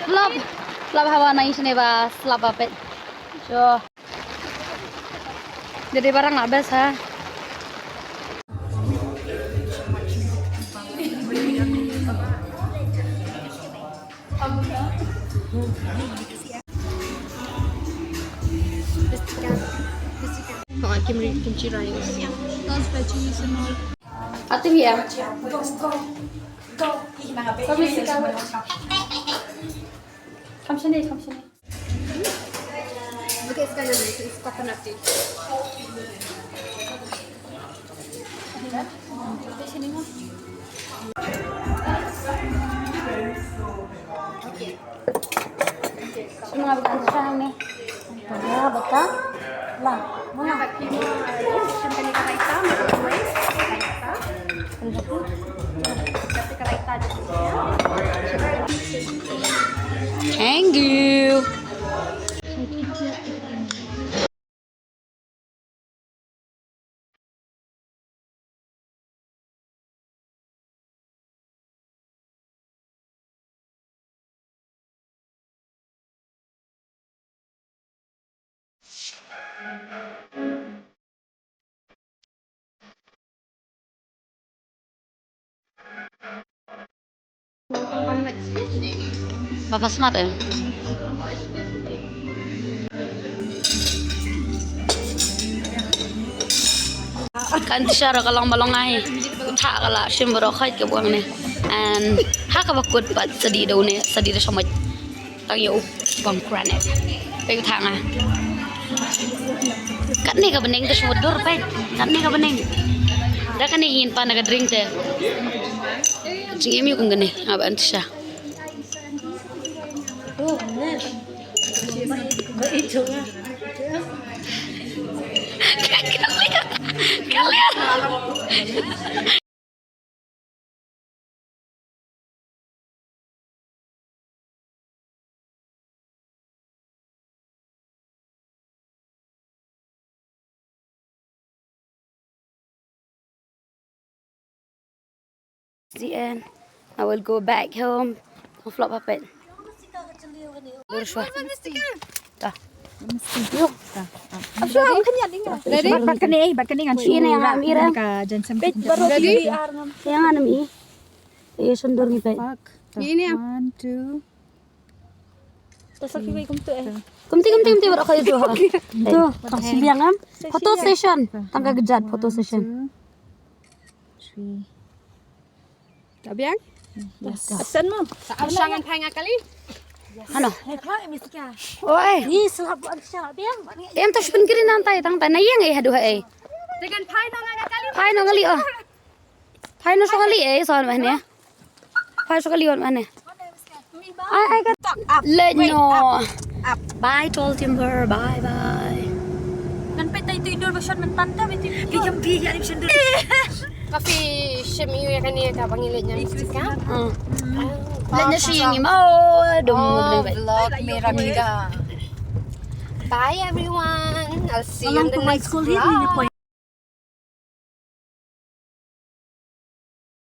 Slap hawa na isine ba slap apet. So. Jadi barang nggak bes ha. Oh, kimchi rice. Yeah, those veggies and all. Atim ya. Come sini. Look, it's kind of nice. It's coconutty. Semua bukan serang nih. Ya betul. Lah, mana? Thank you. Bapak smart ya? Kan tisyara kalong balong ay utha kala shimbro khait ke buang ne and ha ka bakut pat sadi do ne sadi da somaj tang yo bang granite pe thang a kan ni ka beneng tas mudur pe kan ni ka beneng da kan ni in pa na ka drink te jing emi kung gane aban tisya kalian the end. I will go back home. I'll flop up it. Ready? Bakani ngan Ini yang amira. Ready? Yang anam i. Iya sundur ni pe. Ini ya. 1, 2. Kumti baru kau itu. Tuh, kasih liang am. Photo session. Tangga gejat photo session. 3. Tabiang? Yes. Asan mo? Sangan pa nga kali? Ano? Oi. Em tas pun kiri nantai tang tanai yang haduh eh. Dengan pai no nga kali. Pai no ngali oh. Pai no so kali son mana? Pai so kali on mana? I got let no. Bye Talltimber. Bye. Kan peta itu indoor version mentanta betul. Pijam ni sendur. Kafe shemi ya kan ya ka pangilit niya ka. Let na siya ng mau dum Vlog mera amiga. Bye everyone. I'll see you in the next vlog.